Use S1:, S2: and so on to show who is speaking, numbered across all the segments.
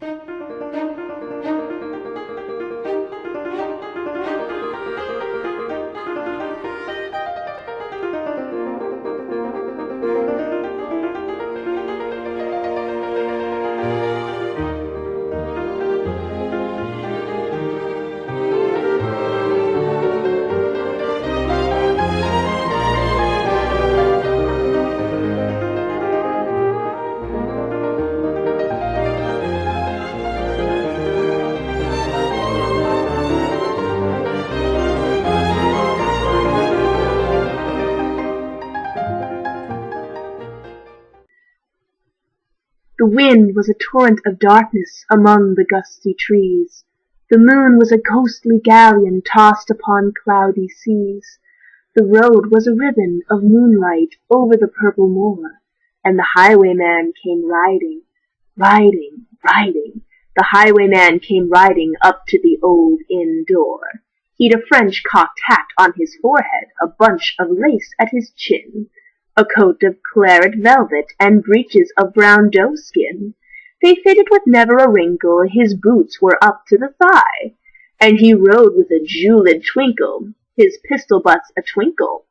S1: The wind was a torrent of darkness among the gusty trees. The moon was a ghostly galleon tossed upon cloudy seas. The road was a ribbon of moonlight over the purple moor, and the highwayman came riding, riding, riding. The highwayman came riding up to the old inn door. He'd a French cocked hat on his forehead, a bunch of lace at his chin, a coat of claret velvet, and breeches of brown doe-skin. They fitted with never a wrinkle, his boots were up to the thigh, and he rode with a jewelled twinkle, his pistol butts a twinkle,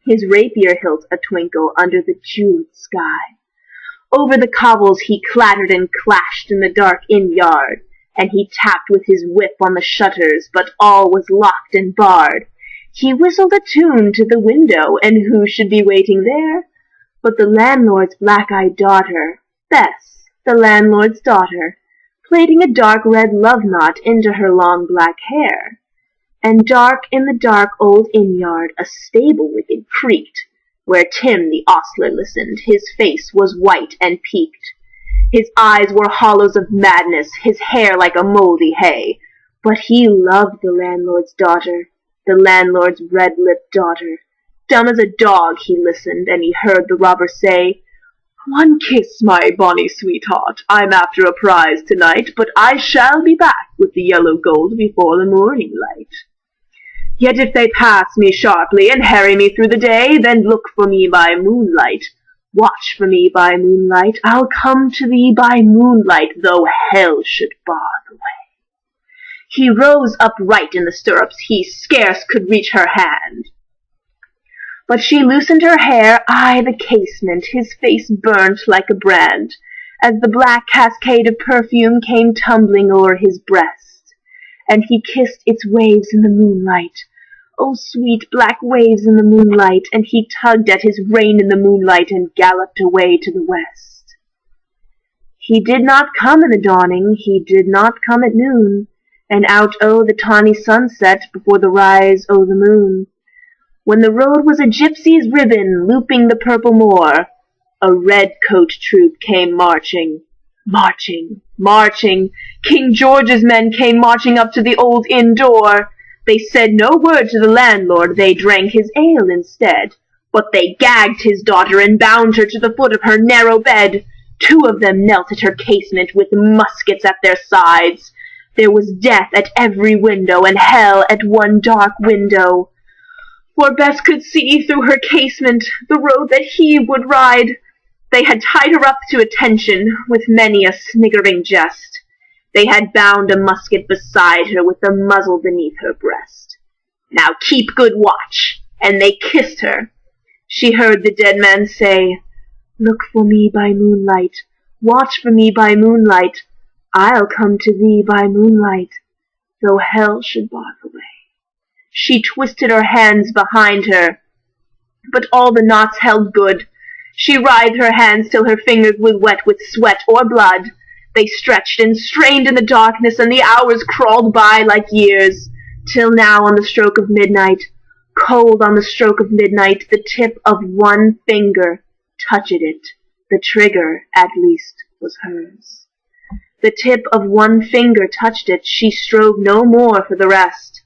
S1: his rapier hilt a twinkle under the jewelled sky. Over the cobbles he clattered and clashed in the dark inn-yard, and he tapped with his whip on the shutters, but all was locked and barred. He whistled a tune to the window, and who should be waiting there but the landlord's black-eyed daughter, Bess, the landlord's daughter, plaiting a dark red love-knot into her long black hair. And dark in the dark old inn-yard a stable-wicket creaked, where Tim the ostler listened. His face was white and peaked. His eyes were hollows of madness, his hair like a mouldy hay. But he loved the landlord's daughter, the landlord's red-lipped daughter. Dumb as a dog he listened, and he heard the robber say, "One kiss, my bonny sweetheart, I'm after a prize tonight, but I shall be back with the yellow gold before the morning light. Yet if they pass me sharply and harry me through the day, then look for me by moonlight. Watch for me by moonlight, I'll come to thee by moonlight, though hell should bar the way." He rose upright in the stirrups, he scarce could reach her hand. But she loosened her hair, the casement, his face burnt like a brand, as the black cascade of perfume came tumbling o'er his breast, and he kissed its waves in the moonlight. Oh, sweet black waves in the moonlight, and he tugged at his rein in the moonlight and galloped away to the west. He did not come in the dawning, he did not come at noon, and out o' the tawny sunset before the rise o' the moon. When the road was a gypsy's ribbon looping the purple moor, a red-coat troop came marching, marching, marching. King George's men came marching up to the old inn door. They said no word to the landlord, they drank his ale instead. But they gagged his daughter and bound her to the foot of her narrow bed. 2 of them knelt at her casement with muskets at their sides. There was death at every window, and hell at one dark window. For Bess could see through her casement the road that he would ride. They had tied her up to attention with many a sniggering jest. They had bound a musket beside her with the muzzle beneath her breast. "Now keep good watch," and they kissed her. She heard the dead man say, "Look for me by moonlight, watch for me by moonlight, I'll come to thee by moonlight, though hell should bar the way." She twisted her hands behind her, but all the knots held good. She writhed her hands till her fingers were wet with sweat or blood. They stretched and strained in the darkness, and the hours crawled by like years, till now on the stroke of midnight, cold on the stroke of midnight, the tip of one finger touched it. The trigger, at least, was hers. The tip of one finger touched it. She strove no more for the rest.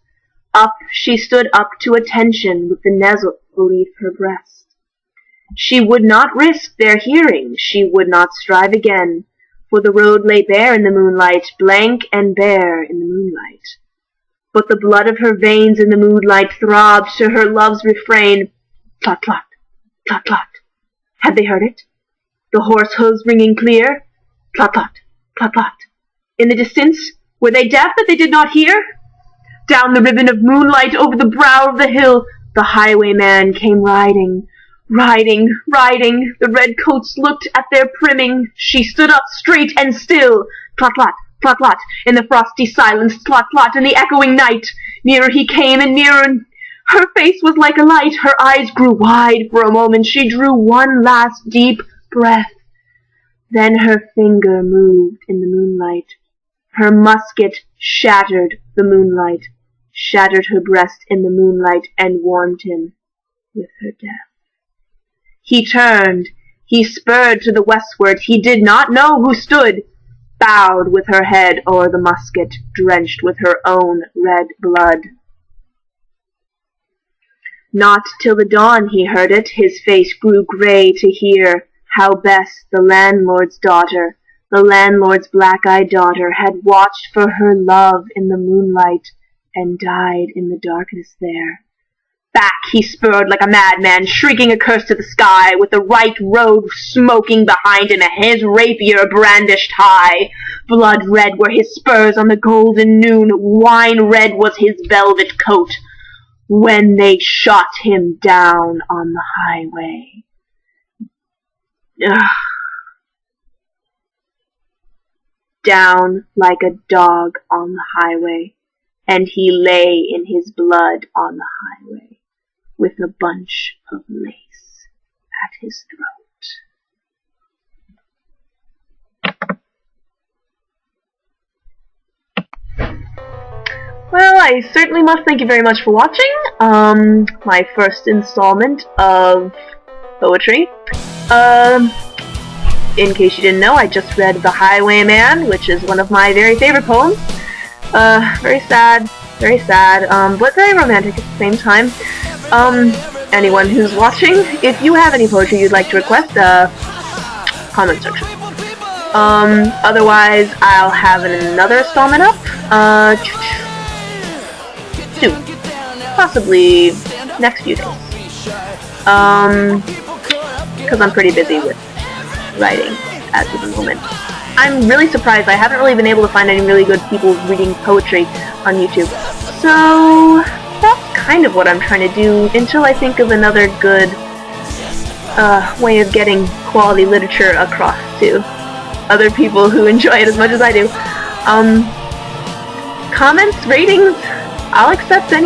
S1: Up she stood up to attention with the muzzle beneath her breast. She would not risk their hearing, she would not strive again, for the road lay bare in the moonlight, blank and bare in the moonlight. But the blood of her veins in the moonlight throbbed to her love's refrain, "Tlot, tlot, tlot, tlot." Had they heard it? The horse hoofs ringing clear? "Tlot, tlot, tlot, tlot." In the distance, were they deaf that they did not hear? Down the ribbon of moonlight over the brow of the hill, the highwayman came riding. Riding, riding, the redcoats looked at their priming. She stood up straight and still. Tlot-tlot, tlot-tlot, in the frosty silence, tlot-tlot, in the echoing night. Nearer he came and nearer, and her face was like a light. Her eyes grew wide for a moment. She drew one last deep breath. Then her finger moved in the moonlight. Her musket shattered the moonlight, shattered her breast in the moonlight, and warmed him with her death. He turned, he spurred to the westward, he did not know who stood, bowed with her head o'er the musket, drenched with her own red blood. Not till the dawn he heard it, his face grew grey to hear how Bess, the landlord's daughter, the landlord's black-eyed daughter, had watched for her love in the moonlight and died in the darkness there. Back he spurred like a madman, shrieking a curse to the sky, with the right road smoking behind him, and his rapier brandished high. Blood red were his spurs on the golden noon, wine red was his velvet coat, when they shot him down on the highway. Ugh. Down like a dog on the highway, and he lay in his blood on the highway, with a bunch of lace at his throat. Well, I certainly must thank you very much for watching my first installment of poetry. In case you didn't know, I just read The Highwayman, which is one of my very favorite poems. Very sad, but very romantic at the same time. Anyone who's watching, if you have any poetry you'd like to request, comment section. Otherwise, I'll have another installment up, soon. Possibly next few days. Because I'm pretty busy with writing as of the moment. I'm really surprised. I haven't really been able to find any really good people reading poetry on YouTube. So that's kind of what I'm trying to do until I think of another good way of getting quality literature across to other people who enjoy it as much as I do. Comments, ratings, I'll accept any